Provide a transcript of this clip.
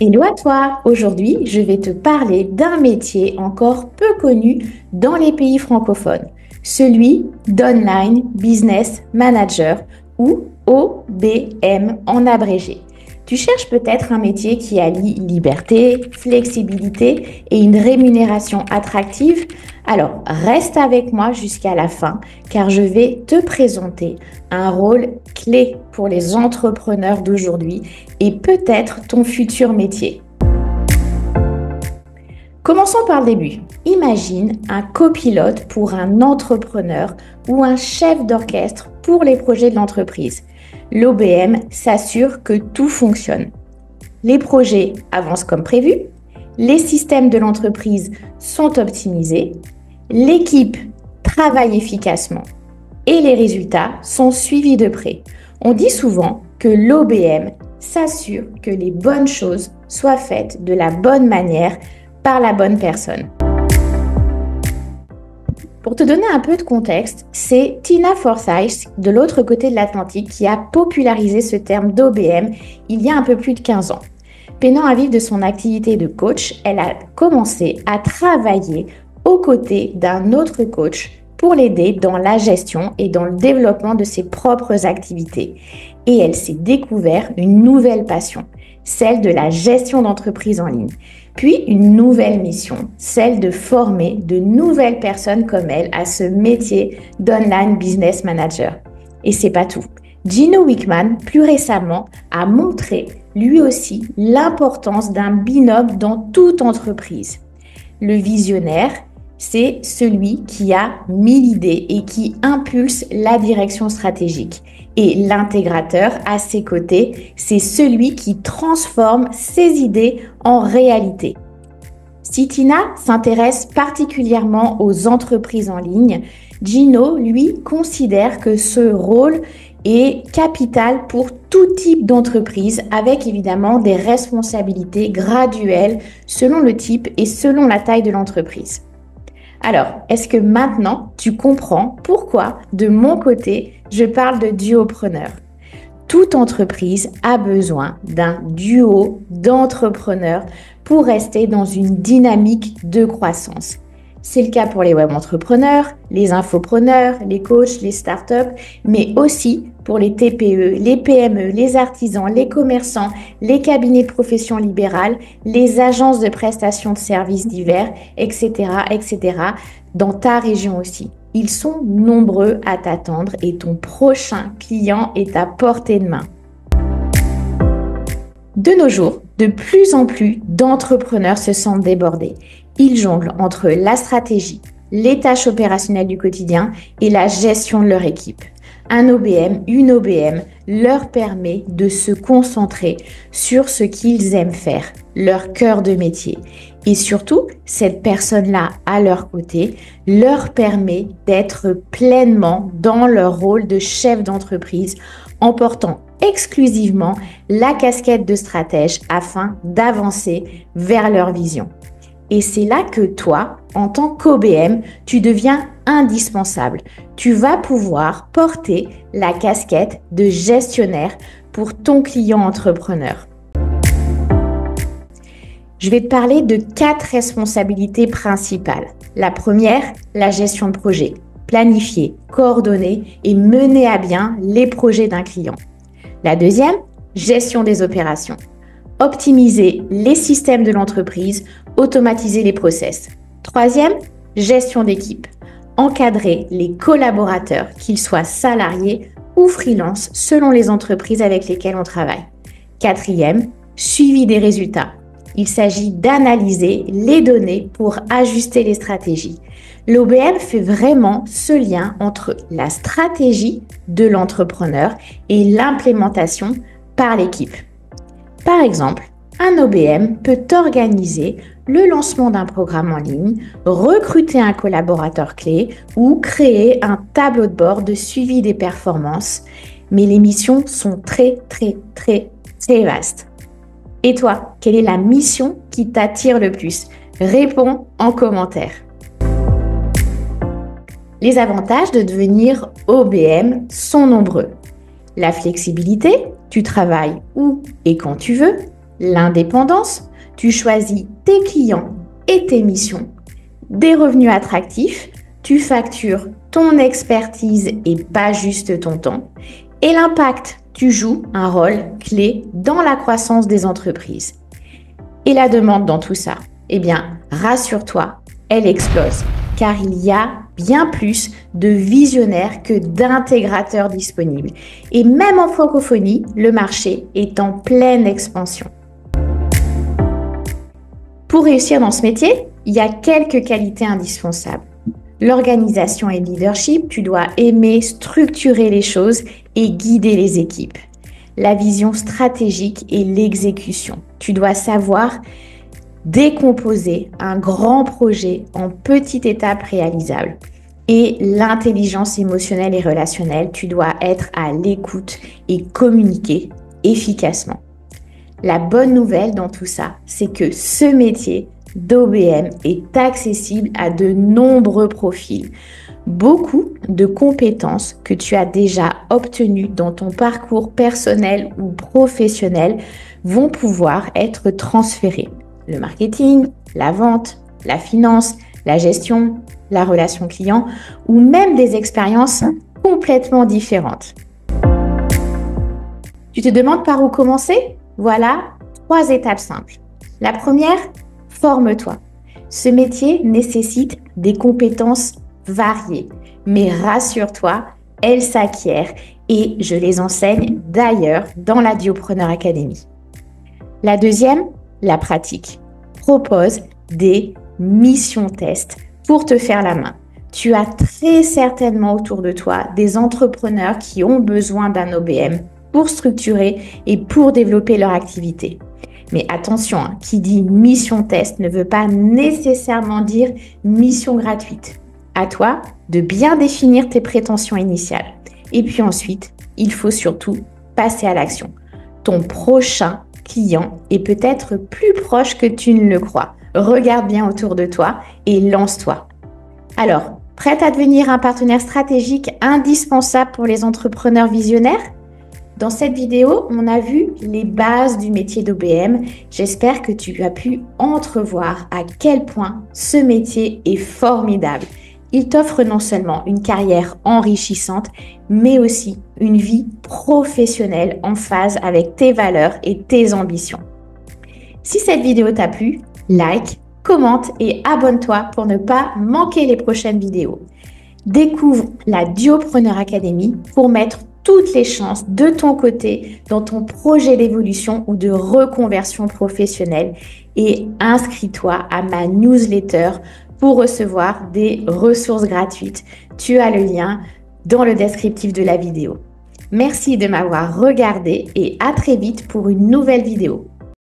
Hello à toi! Aujourd'hui, je vais te parler d'un métier encore peu connu dans les pays francophones, celui d'Online Business Manager ou OBM en abrégé. Tu cherches peut-être un métier qui allie liberté, flexibilité et une rémunération attractive? Alors, reste avec moi jusqu'à la fin car je vais te présenter un rôle clé pour les entrepreneurs d'aujourd'hui et peut-être ton futur métier. Commençons par le début. Imagine un copilote pour un entrepreneur ou un chef d'orchestre pour les projets de l'entreprise. L'OBM s'assure que tout fonctionne. Les projets avancent comme prévu, les systèmes de l'entreprise sont optimisés, l'équipe travaille efficacement et les résultats sont suivis de près. On dit souvent que l'OBM s'assure que les bonnes choses soient faites de la bonne manière par la bonne personne. Pour te donner un peu de contexte, c'est Tina Forsyth, de l'autre côté de l'Atlantique, qui a popularisé ce terme d'OBM il y a un peu plus de 15 ans. Peinant à vivre de son activité de coach, elle a commencé à travailler aux côtés d'un autre coach pour l'aider dans la gestion et dans le développement de ses propres activités. Et elle s'est découvert une nouvelle passion, celle de la gestion d'entreprise en ligne. Puis une nouvelle mission, celle de former de nouvelles personnes comme elle à ce métier d'Online Business Manager. Et c'est pas tout. Gino Wickman, plus récemment, a montré lui aussi l'importance d'un binôme dans toute entreprise. Le visionnaire, c'est celui qui a 1000 idées et qui impulse la direction stratégique. Et l'intégrateur, à ses côtés, c'est celui qui transforme ses idées en réalité. Si Tina s'intéresse particulièrement aux entreprises en ligne, Gino, lui, considère que ce rôle est capital pour tout type d'entreprise, avec évidemment des responsabilités graduelles selon le type et selon la taille de l'entreprise. Alors, est-ce que maintenant, tu comprends pourquoi, de mon côté, je parle de duopreneur? Toute entreprise a besoin d'un duo d'entrepreneurs pour rester dans une dynamique de croissance. C'est le cas pour les web entrepreneurs, les infopreneurs, les coachs, les startups, mais aussi pour les TPE, les PME, les artisans, les commerçants, les cabinets de profession libérale, les agences de prestation de services divers, etc., etc., dans ta région aussi. Ils sont nombreux à t'attendre et ton prochain client est à portée de main. De nos jours, de plus en plus d'entrepreneurs se sentent débordés. Ils jonglent entre la stratégie, les tâches opérationnelles du quotidien et la gestion de leur équipe. Un OBM, une OBM leur permet de se concentrer sur ce qu'ils aiment faire, leur cœur de métier. Et surtout, cette personne-là à leur côté leur permet d'être pleinement dans leur rôle de chef d'entreprise en portant exclusivement la casquette de stratège afin d'avancer vers leur vision. Et c'est là que toi, en tant qu'OBM, tu deviens indispensable. Tu vas pouvoir porter la casquette de gestionnaire pour ton client entrepreneur. Je vais te parler de 4 responsabilités principales. La première, la gestion de projet. Planifier, coordonner et mener à bien les projets d'un client. La deuxième, gestion des opérations. Optimiser les systèmes de l'entreprise, automatiser les process. Troisième, gestion d'équipe. Encadrer les collaborateurs, qu'ils soient salariés ou freelance, selon les entreprises avec lesquelles on travaille. Quatrième, suivi des résultats. Il s'agit d'analyser les données pour ajuster les stratégies. L'OBM fait vraiment ce lien entre la stratégie de l'entrepreneur et l'implémentation par l'équipe. Par exemple, un OBM peut organiser le lancement d'un programme en ligne, recruter un collaborateur clé ou créer un tableau de bord de suivi des performances. Mais les missions sont très vastes. Et toi, quelle est la mission qui t'attire le plus? Réponds en commentaire. Les avantages de devenir OBM sont nombreux. La flexibilité, tu travailles où et quand tu veux. L'indépendance, tu choisis tes clients et tes missions. Des revenus attractifs, tu factures ton expertise et pas juste ton temps. Et l'impact, tu joues un rôle clé dans la croissance des entreprises. Et la demande dans tout ça, eh bien, rassure-toi, elle explose, car il y a bien plus de visionnaires que d'intégrateurs disponibles. Et même en francophonie, le marché est en pleine expansion. Pour réussir dans ce métier, il y a quelques qualités indispensables. L'organisation et le leadership, tu dois aimer structurer les choses et guider les équipes. La vision stratégique et l'exécution. Tu dois savoir décomposer un grand projet en petites étapes réalisables. Et l'intelligence émotionnelle et relationnelle, tu dois être à l'écoute et communiquer efficacement. La bonne nouvelle dans tout ça, c'est que ce métier d'OBM est accessible à de nombreux profils. Beaucoup de compétences que tu as déjà obtenues dans ton parcours personnel ou professionnel vont pouvoir être transférées. Le marketing, la vente, la finance, la gestion, la relation client ou même des expériences complètement différentes. Tu te demandes par où commencer? Voilà 3 étapes simples. La première, forme-toi. Ce métier nécessite des compétences variées, mais rassure-toi, elles s'acquièrent et je les enseigne d'ailleurs dans la Diopreneur Academy. La deuxième, la pratique. Propose des missions tests pour te faire la main. Tu as très certainement autour de toi des entrepreneurs qui ont besoin d'un OBM pour structurer et pour développer leur activité. Mais attention, qui dit mission test ne veut pas nécessairement dire mission gratuite. À toi de bien définir tes prétentions initiales. Et puis ensuite, il faut surtout passer à l'action. Ton prochain client est peut-être plus proche que tu ne le crois. Regarde bien autour de toi et lance-toi. Alors, prête à devenir un partenaire stratégique indispensable pour les entrepreneurs visionnaires? Dans cette vidéo, on a vu les bases du métier d'OBM. J'espère que tu as pu entrevoir à quel point ce métier est formidable. Il t'offre non seulement une carrière enrichissante, mais aussi une vie professionnelle en phase avec tes valeurs et tes ambitions. Si cette vidéo t'a plu, like, commente et abonne-toi pour ne pas manquer les prochaines vidéos. Découvre la Diopreneur Academy pour mettre toutes les chances de ton côté dans ton projet d'évolution ou de reconversion professionnelle et inscris-toi à ma newsletter pour recevoir des ressources gratuites. Tu as le lien dans le descriptif de la vidéo. Merci de m'avoir regardé et à très vite pour une nouvelle vidéo.